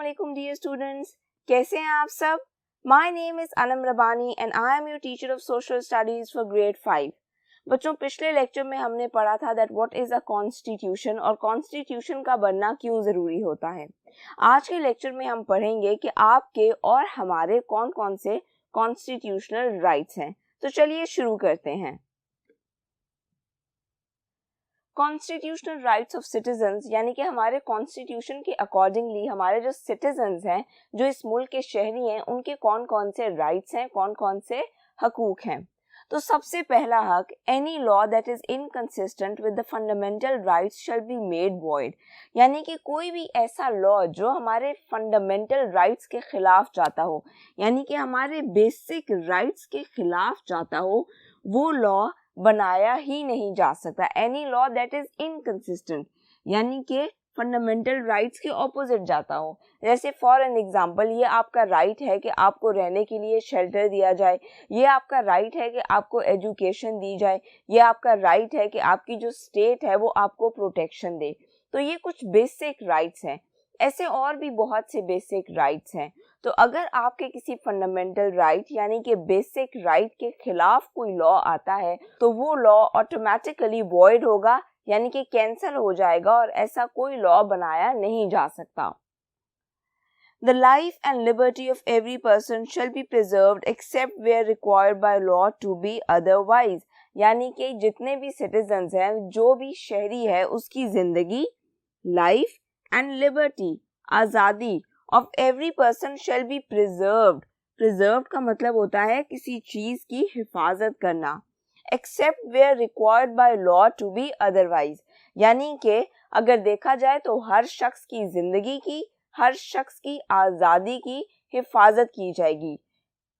Assalamualaikum dear students, कैसे हैं आप सब? My name is Anam Rabani and I am your teacher of social studies for grade 5. बच्चों, पिछले लेक्चर में हमने पढ़ा था that what is a constitution और constitution का बनना क्यों ज़रूरी होता है। आज के लेक्चर में हम पढ़ेंगे कि आपके और हमारे कौन कौन से constitutional rights हैं। तो चलिए शुरू करते हैं। कॉन्स्टिट्यूशनल राइट्स ऑफ सिटीजन्स यानी कि हमारे कॉन्स्टिट्यूशन के अकॉर्डिंगली हमारे जो सिटीजन्स हैं, जो इस मुल्क के शहरी हैं, उनके कौन कौन से राइट्स हैं, कौन कौन से हकूक हैं। तो सबसे पहला हक, any law that is inconsistent with the fundamental rights shall be made void, यानी कि कोई भी ऐसा लॉ जो हमारे फंडामेंटल राइट्स के खिलाफ जाता हो, यानी कि हमारे बेसिक राइट्स के खिलाफ जाता हो, वो लॉ बनाया ही नहीं जा सकता। Any law that is inconsistent यानी कि फंडामेंटल राइट्स के ऑपोजिट जाता हो। जैसे फॉर एन एग्जांपल, ये आपका राइट है कि आपको रहने के लिए शेल्टर दिया जाए, ये आपका राइट है कि आपको एजुकेशन दी जाए, ये आपका राइट है कि आपकी जो स्टेट है वो आपको प्रोटेक्शन दे। तो ये कुछ बेसिक राइट्स हैं। ऐसे और भी बहुत से बेसिक राइट्स हैं। तो अगर आपके किसी फंडामेंटल राइट यानी कि बेसिक राइट के खिलाफ कोई लॉ आता है तो वो लॉ ऑटोमेटिकली वॉइड होगा, यानी कि कैंसिल हो जाएगा और ऐसा कोई लॉ बनाया नहीं जा सकता। The life and liberty of every person shall be preserved except where required by law to be otherwise, यानी कि जितने भी सिटीजन्स हैं, जो भी शहरी है, उसकी जिंदगी, लाइफ एंड लिबर्टी, आज़ादी of every person shall be preserved. Preserved का मतलब होता है किसी चीज की हिफाजत करना। Except where required by law to be otherwise, यानी कि अगर देखा जाए तो हर शख्स की जिंदगी की, हर शख्स की आज़ादी की हिफाजत की जाएगी।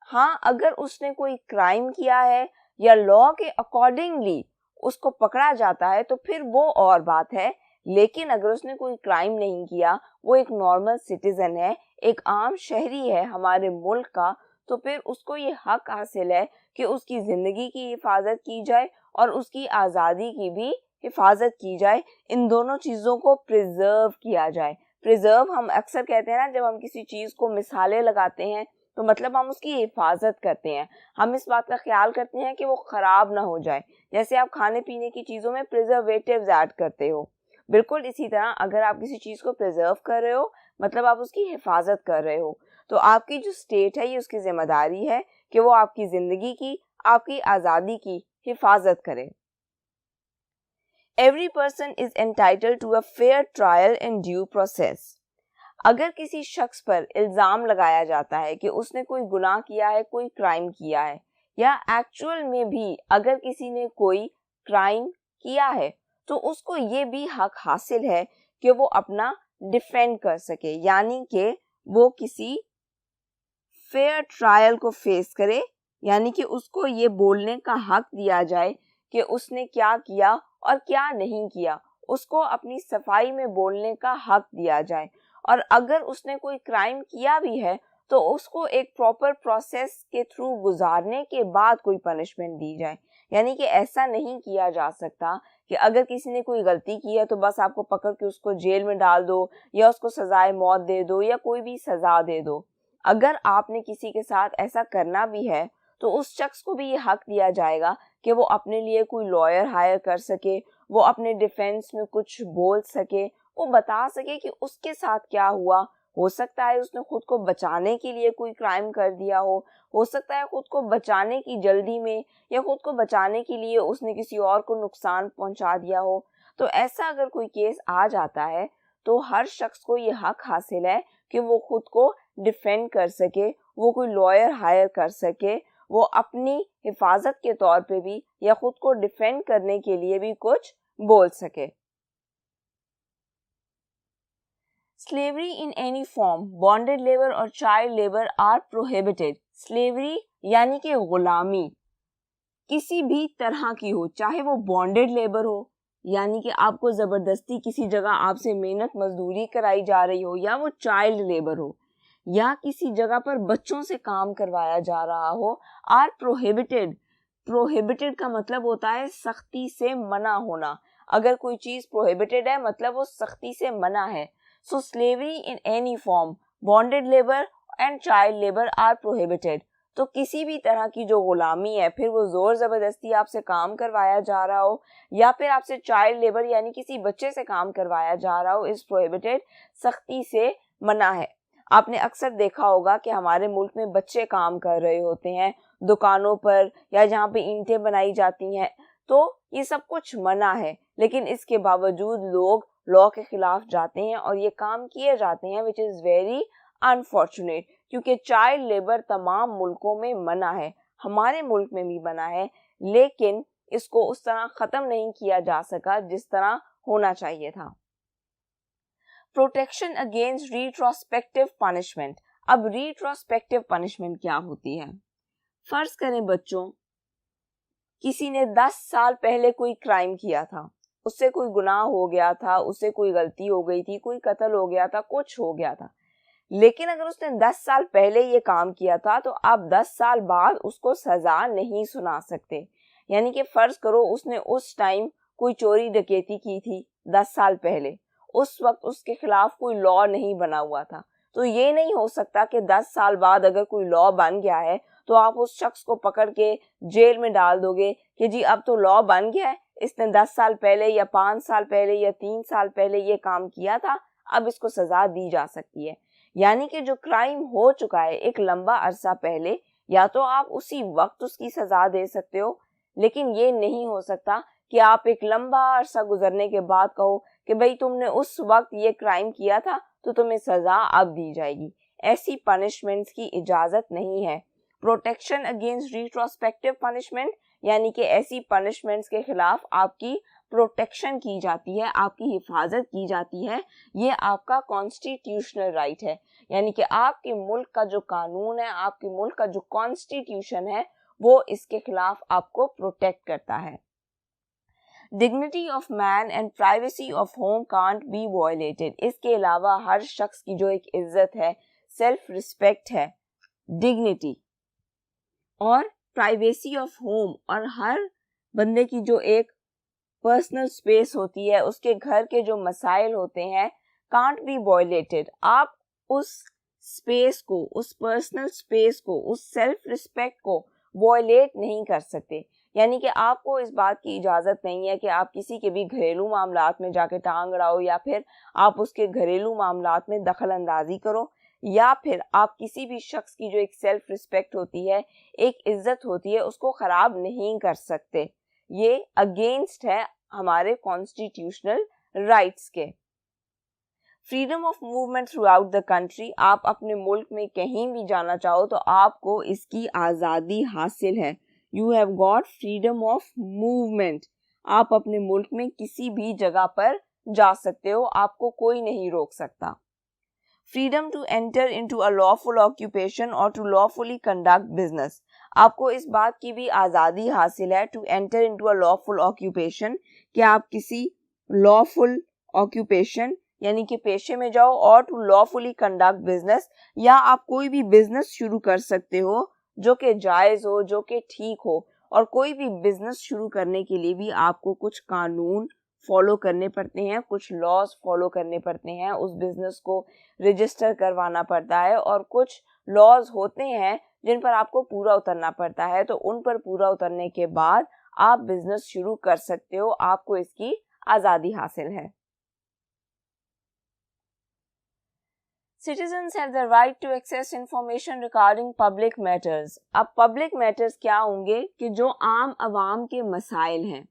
हाँ, अगर उसने कोई क्राइम किया है या लॉ के अकॉर्डिंगली उसको पकड़ा जाता है तो फिर वो और बात है, लेकिन अगर उसने कोई क्राइम नहीं किया, वो एक नॉर्मल सिटीजन है, एक आम शहरी है हमारे मुल्क का, तो फिर उसको ये हक हासिल है कि उसकी ज़िंदगी की हिफाजत की जाए और उसकी आज़ादी की भी हिफाजत की जाए। इन दोनों चीज़ों को प्रिजर्व किया जाए। प्रिजर्व हम अक्सर कहते हैं ना, जब हम किसी चीज़ को मिसालें लगाते हैं तो मतलब हम उसकी हिफाजत करते हैं, हम इस बात का ख्याल करते हैं कि वो ख़राब ना हो जाए। जैसे आप खाने पीने की चीज़ों में प्रिजर्वेटिव्स ऐड करते हो, बिल्कुल इसी तरह अगर आप किसी चीज़ को प्रिजर्व कर रहे हो मतलब आप उसकी हिफाजत कर रहे हो। तो आपकी जो स्टेट है, ये उसकी जिम्मेदारी है कि वो आपकी ज़िंदगी की, आपकी आज़ादी की हिफाजत करे। Every person is entitled to a fair trial in due process. अगर किसी शख्स पर इल्ज़ाम लगाया जाता है कि उसने कोई गुनाह किया है, कोई क्राइम किया है, या एक्चुअल में भी अगर किसी ने कोई क्राइम किया है तो उसको ये भी हक हासिल है कि वो अपना डिफेंड कर सके, यानी कि वो किसी फेयर ट्रायल को फेस करे, यानी कि उसको ये बोलने का हक दिया जाए कि उसने क्या किया और क्या नहीं किया, उसको अपनी सफाई में बोलने का हक दिया जाए। और अगर उसने कोई क्राइम किया भी है तो उसको एक प्रॉपर प्रोसेस के थ्रू गुजारने के बाद कोई पनिशमेंट दी जाए। यानी कि ऐसा नहीं किया जा सकता कि अगर किसी ने कोई गलती की है तो बस आपको पकड़ के उसको जेल में डाल दो या उसको सजाए मौत दे दो या कोई भी सजा दे दो। अगर आपने किसी के साथ ऐसा करना भी है तो उस शख्स को भी ये हक दिया जाएगा कि वो अपने लिए कोई लॉयर हायर कर सके, वो अपने डिफेंस में कुछ बोल सके, वो बता सके कि उसके साथ क्या हुआ। हो सकता है उसने खुद को बचाने के लिए कोई क्राइम कर दिया हो सकता है खुद को बचाने की जल्दी में या खुद को बचाने के लिए उसने किसी और को नुकसान पहुंचा दिया हो। तो ऐसा अगर कोई केस आ जाता है तो हर शख्स को ये हक हासिल है कि वो खुद को डिफेंड कर सके, वो कोई लॉयर हायर कर सके, वो अपनी हिफाजत के तौर पे भी या खुद को डिफेंड करने के लिए भी कुछ बोल सके। Slavery in any form, bonded labor और child labor are prohibited. Slavery यानी कि गुलामी किसी भी तरह की हो, चाहे वो बॉन्डेड लेबर हो यानी कि आपको ज़बरदस्ती किसी जगह आपसे मेहनत मजदूरी कराई जा रही हो, या वो चाइल्ड लेबर हो या किसी जगह पर बच्चों से काम करवाया जा रहा हो, आर प्रोहिबिटेड। प्रोहिबिटेड का मतलब होता है सख्ती से मना होना। अगर कोई चीज़ प्रोहिबिटेड है मतलब वो सख्ती से मना है। So slavery in any form, bonded labour and child labour are prohibited. तो किसी भी तरह की जो गुलामी है, फिर वो जोर जबरदस्ती आपसे काम करवाया जा रहा हो या फिर आपसे चाइल्ड लेबर यानी किसी बच्चे से काम करवाया जा रहा हो, इज प्रोहिबिटेड, सख्ती से मना है। आपने अक्सर देखा होगा कि हमारे मुल्क में बच्चे काम कर रहे होते हैं दुकानों पर या जहाँ पे ईंटें बनाई जाती हैं, तो ये सब कुछ मना है, लेकिन इसके बावजूद लोग लॉ के खिलाफ जाते हैं और ये काम किए जाते हैं, विच इज़ वेरी अनफॉर्चुनेट, क्योंकि चाइल्ड लेबर तमाम मुल्कों में मना है, हमारे मुल्क में भी मना है, लेकिन इसको उस तरह ख़त्म नहीं किया जा सका जिस तरह होना चाहिए था। Protection against retrospective punishment. अब रिट्रोस्पेक्टिव पनिशमेंट क्या होती है? फर्ज करें बच्चों, किसी ने 10 साल पहले कोई क्राइम किया था, उससे कोई गुनाह हो गया था, उससे कोई गलती हो गई थी, कोई कत्ल हो गया था, कुछ हो गया था, लेकिन अगर उसने 10 साल पहले ये काम किया था तो आप 10 साल बाद उसको सजा नहीं सुना सकते। यानी कि फर्ज करो उसने उस टाइम कोई चोरी डकैती की थी 10 साल पहले, उस वक्त उसके खिलाफ कोई लॉ नहीं बना हुआ था, तो ये नहीं हो सकता कि 10 साल बाद अगर कोई लॉ बन गया है तो आप उस शख्स को पकड़ के जेल में डाल दोगे कि जी अब तो लॉ बन गया है, इसने 10 साल पहले या 5 साल पहले या 3 साल पहले ये काम किया था, अब इसको सजा दी जा सकती है। यानी कि जो क्राइम हो चुका है एक लंबा अरसा पहले, या तो आप उसी वक्त उसकी सजा दे सकते हो, लेकिन ये नहीं हो सकता कि आप एक लंबा अरसा गुजरने के बाद कहो कि भाई तुमने उस वक्त ये क्राइम किया था तो तुम्हें सजा अब दी जाएगी। ऐसी पनिशमेंट्स की इजाजत नहीं है। प्रोटेक्शन अगेंस्ट रिट्रोस्पेक्टिव पनिशमेंट यानी कि ऐसी पनिशमेंट्स के खिलाफ आपकी प्रोटेक्शन की जाती है, आपकी हिफाजत की जाती है, ये आपका कॉन्स्टिट्यूशनल राइट है। यानी कि आपके मुल्क का जो कानून है, आपके मुल्क का जो कॉन्स्टिट्यूशन है, वो इसके खिलाफ आपको प्रोटेक्ट करता है। Dignity of man and privacy of home can't be violated. इसके अलावा हर शख्स की जो एक इज्जत है, सेल्फ रिस्पेक्ट है, डिग्निटी और प्राइवेसी ऑफ होम, और हर बंदे की जो एक पर्सनल स्पेस होती है, उसके घर के जो मसाइल होते हैं, कांट बी वायलेटेड। आप उस स्पेस को, उस पर्सनल स्पेस को, उस सेल्फ रिस्पेक्ट को वायलेट नहीं कर सकते। यानी कि आपको इस बात की इजाज़त नहीं है कि आप किसी के भी घरेलू मामलात में जाके टांग अड़ाओ या फिर आप उसके घरेलू मामलात में दखल अंदाजी करो, या फिर आप किसी भी शख्स की जो एक सेल्फ रिस्पेक्ट होती है, एक इज्जत होती है, उसको ख़राब नहीं कर सकते। ये अगेंस्ट है हमारे कॉन्स्टिट्यूशनल राइट्स के। Freedom of movement through out the country. आप अपने मुल्क में कहीं भी जाना चाहो तो आपको इसकी आज़ादी हासिल है। You have got freedom of movement. आप अपने मुल्क में किसी भी जगह पर जा सकते हो, आपको कोई नहीं रोक सकता। Freedom to enter into a lawful occupation और टू लॉफुली कंडक्ट बिजनेस। आपको इस बात की भी आज़ादी हासिल है, to enter into a lawful occupation, कि आप किसी लॉफुल ऑक्यूपेशन यानी कि पेशे में जाओ, और टू लॉफुली कंडक्ट बिजनेस, या आप कोई भी बिजनेस शुरू कर सकते हो जो कि जायज़ हो, जो कि ठीक हो। और कोई भी बिजनेस शुरू करने के लिए भी आपको कुछ कानून फॉलो करने पड़ते हैं, कुछ लॉज फॉलो करने पड़ते हैं, उस बिजनेस को रजिस्टर करवाना पड़ता है, और कुछ लॉज होते हैं जिन पर आपको पूरा उतरना पड़ता है। तो उन पर पूरा उतरने के बाद आप बिजनेस शुरू कर सकते हो, आपको इसकी आज़ादी हासिल है। Citizens have the right to access information regarding public matters। अब public matters क्या होंगे कि जो आम आवाम के मसाइल हैं,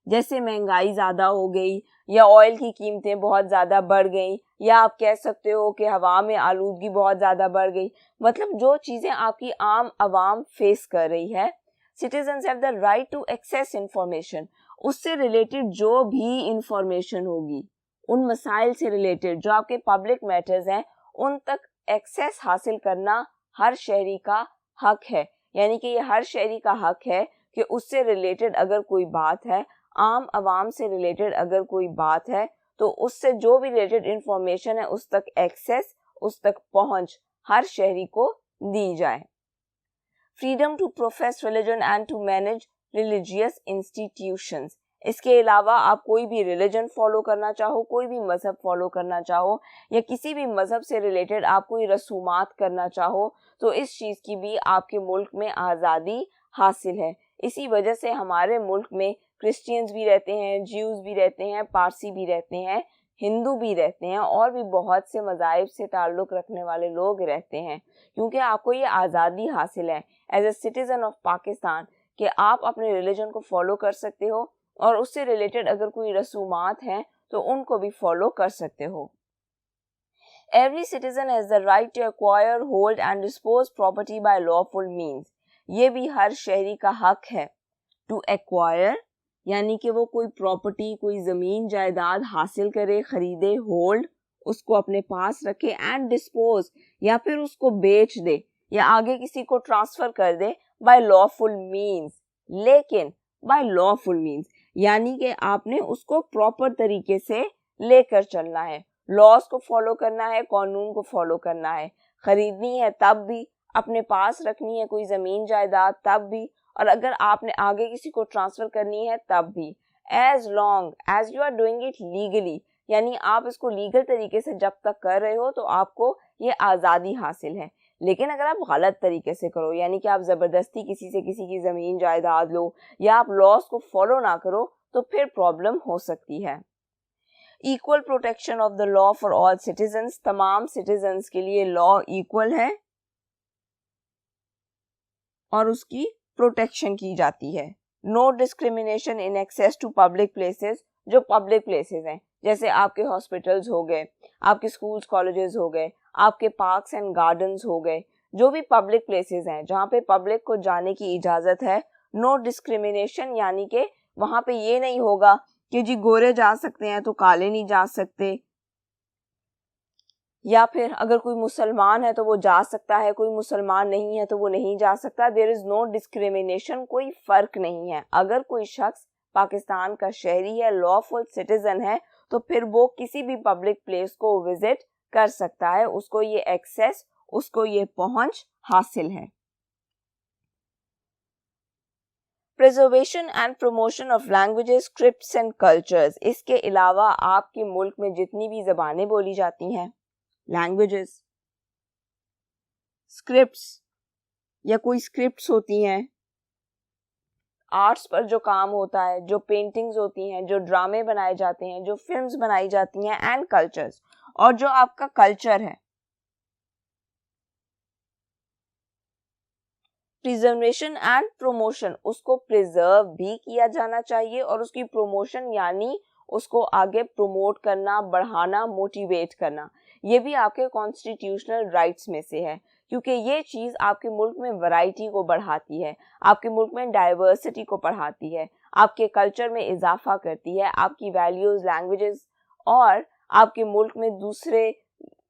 जैसे महंगाई ज़्यादा हो गई, या ऑयल की कीमतें बहुत ज़्यादा बढ़ गई, या आप कह सकते हो कि हवा में आलूदगी बहुत ज़्यादा बढ़ गई, मतलब जो चीज़ें आपकी आम आवाम फेस कर रही है, citizens have the right to access information. उससे रिलेटेड जो भी इंफॉर्मेशन होगी, उन मसाइल से रिलेटेड जो आपके पब्लिक मैटर्स हैं, उन तक एक्सेस हासिल करना हर शहरी का हक है। यानी कि ये हर शहरी का हक है कि उससे रिलेटेड अगर कोई बात है, आम आवाम से रिलेटेड अगर कोई बात है, तो उससे जो भी रिलेटेड इंफॉर्मेशन है उस तक एक्सेस, उस तक पहुंच हर शहरी को दी जाए। Freedom to profess religion and to manage religious institutions. इसके अलावा आप कोई भी रिलीजन फॉलो करना चाहो, कोई भी मज़हब फॉलो करना चाहो, या किसी भी मज़हब से रिलेटेड आप कोई रसूमात करना चाहो, तो इस चीज़ की भी आपके मुल्क में आज़ादी हासिल है। इसी वजह से हमारे मुल्क में क्रिश्चियंस भी रहते हैं, ज्यूज़ भी रहते हैं, पारसी भी रहते हैं, हिंदू भी रहते हैं, और भी बहुत से मज़ाहिब से ताल्लुक़ रखने वाले लोग रहते हैं, क्योंकि आपको ये आज़ादी हासिल है as a citizen of Pakistan कि आप अपने रिलीजन को फॉलो कर सकते हो, और उससे रिलेटेड अगर कोई रसूमात हैं तो उनको भी फॉलो कर सकते हो। Every citizen has the right to acquire, hold and dispose property by lawful means. ये भी हर शहरी का हक है। To acquire यानी कि वो कोई प्रॉपर्टी, कोई ज़मीन जायदाद हासिल करे, खरीदे, होल्ड उसको अपने पास रखे, एंड डिस्पोज या फिर उसको बेच दे या आगे किसी को ट्रांसफ़र कर दे बाय लॉफुल मीन्स। लेकिन बाय लॉफुल मीन्स यानी कि आपने उसको प्रॉपर तरीके से लेकर चलना है, लॉज को फॉलो करना है, कानून को फॉलो करना है। खरीदनी है तब भी, अपने पास रखनी है कोई ज़मीन जायदाद तब भी, और अगर आपने आगे किसी को ट्रांसफ़र करनी है तब भी, as long as you are doing it legally, यानी आप इसको लीगल तरीके से जब तक कर रहे हो तो आपको ये आज़ादी हासिल है। लेकिन अगर आप गलत तरीके से करो, यानी कि आप ज़बरदस्ती किसी से किसी की ज़मीन जायदाद लो या आप लॉज को फॉलो ना करो, तो फिर प्रॉब्लम हो सकती है। Equal protection of the law for all citizens, तमाम सिटीजन्स के लिए लॉ इक्वल है और उसकी प्रोटेक्शन की जाती है। No discrimination in access to public places, जो पब्लिक प्लेसेस हैं जैसे आपके हॉस्पिटल्स हो गए, आपके स्कूल्स कॉलेजेस हो गए, आपके पार्क्स एंड गार्डन्स हो गए, जो भी पब्लिक प्लेसेस हैं जहाँ पे पब्लिक को जाने की इजाज़त है, नो डिस्क्रिमिनेशन यानी कि वहाँ पे ये नहीं होगा कि जी गोरे जा सकते हैं तो काले नहीं जा सकते, या फिर अगर कोई मुसलमान है तो वो जा सकता है, कोई मुसलमान नहीं है तो वो नहीं जा सकता। देयर इज़ नो डिस्क्रिमिनेशन, कोई फ़र्क नहीं है। अगर कोई शख्स पाकिस्तान का शहरी है, लॉफुल सिटीज़न है, तो फिर वो किसी भी पब्लिक प्लेस को विजिट कर सकता है, उसको ये एक्सेस, उसको ये पहुंच हासिल है। Preservation and promotion of languages, scripts and cultures, इसके अलावा आपके मुल्क में जितनी भी ज़बानें बोली जाती हैं, लैंग्वेजेस, स्क्रिप्ट्स या कोई स्क्रिप्ट्स होती हैं, आर्ट्स पर जो काम होता है, जो पेंटिंग्स होती हैं, जो ड्रामे बनाए जाते हैं, जो फिल्म्स बनाई जाती हैं, एंड कल्चर्स, और जो आपका कल्चर है, प्रिजर्वेशन एंड प्रमोशन, उसको प्रिजर्व भी किया जाना चाहिए और उसकी प्रमोशन यानी उसको आगे प्रमोट करना, बढ़ाना, मोटिवेट करना, ये भी आपके कॉन्स्टिट्यूशनल राइट्स में से है, क्योंकि ये चीज़ आपके मुल्क में वैरायटी को बढ़ाती है, आपके मुल्क में डाइवर्सिटी को बढ़ाती है, आपके कल्चर में इजाफा करती है, आपकी वैल्यूज़, लैंग्वेजेस और आपके मुल्क में दूसरे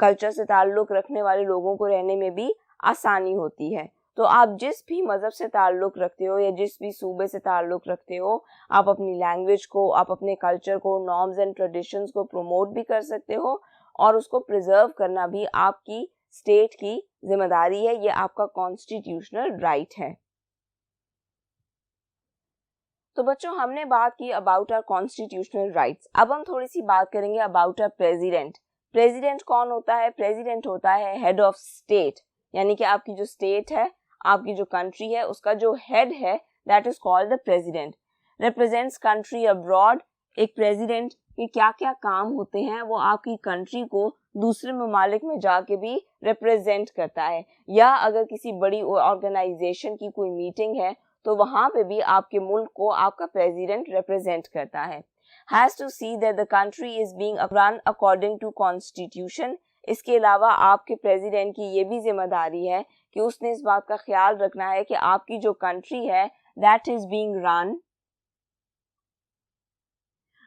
कल्चर से ताल्लुक़ रखने वाले लोगों को रहने में भी आसानी होती है। तो आप जिस भी मज़हब से ताल्लुक़ रखते हो या जिस भी सूबे से ताल्लुक़ रखते हो, आप अपनी लैंग्वेज को, आप अपने कल्चर को, नॉर्म्स एंड ट्रेडिशंस को प्रमोट भी कर सकते हो और उसको प्रिजर्व करना भी आपकी स्टेट की जिम्मेदारी है, ये आपका कॉन्स्टिट्यूशनल राइट है। तो बच्चों, हमने बात की अबाउट आवर कॉन्स्टिट्यूशनल राइट्स। अब हम थोड़ी सी बात करेंगे अबाउट आवर प्रेसिडेंट। प्रेसिडेंट कौन होता है? प्रेसिडेंट होता है हेड ऑफ स्टेट, यानी कि आपकी जो स्टेट है, आपकी जो कंट्री है, उसका जो हेड है, that is called the president. Represents country abroad. एक प्रेसिडेंट के क्या क्या काम होते हैं, वो आपकी कंट्री को दूसरे ममालिक में जाके भी रिप्रेजेंट करता है, या अगर किसी बड़ी ऑर्गेनाइजेशन की कोई मीटिंग है तो वहां पे भी आपके मुल्क को आपका प्रेसिडेंट रिप्रेजेंट करता है। Has to see that the country is being run according to constitution. इसके अलावा आपके प्रेसिडेंट की ये भी जिम्मेदारी है कि उसने इस बात का ख्याल रखना है कि आपकी जो कंट्री है that is being run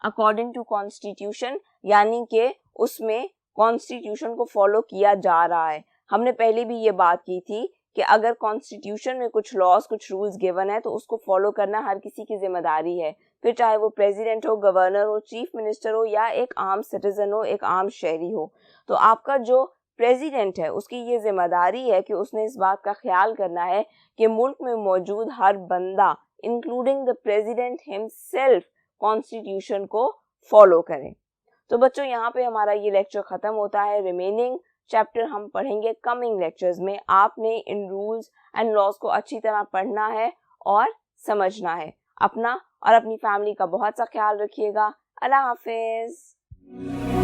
according to constitution, यानी कि उसमें कॉन्स्टिट्यूशन को फॉलो किया जा रहा है। हमने पहले भी ये बात की थी कि अगर कॉन्स्टिट्यूशन में कुछ लॉज, कुछ रूल्स गिवन है तो उसको फॉलो करना हर किसी की जिम्मेदारी है, फिर चाहे वो प्रेसिडेंट हो, गवर्नर हो, चीफ मिनिस्टर हो या एक आम सिटीजन हो, एक आम शहरी हो। तो आपका जो प्रेसिडेंट है उसकी ये जिम्मेदारी है कि उसने इस बात का ख्याल करना है कि मुल्क में मौजूद हर बंदा including the president himself constitution को फॉलो करें। तो बच्चों यहाँ पे हमारा ये लेक्चर खत्म होता है। रिमेनिंग चैप्टर हम पढ़ेंगे कमिंग लेक्चर्स में। आपने इन रूल्स एंड लॉज को अच्छी तरह पढ़ना है और समझना है। अपना और अपनी फैमिली का बहुत सा ख्याल रखिएगा। अल्लाह हाफिज।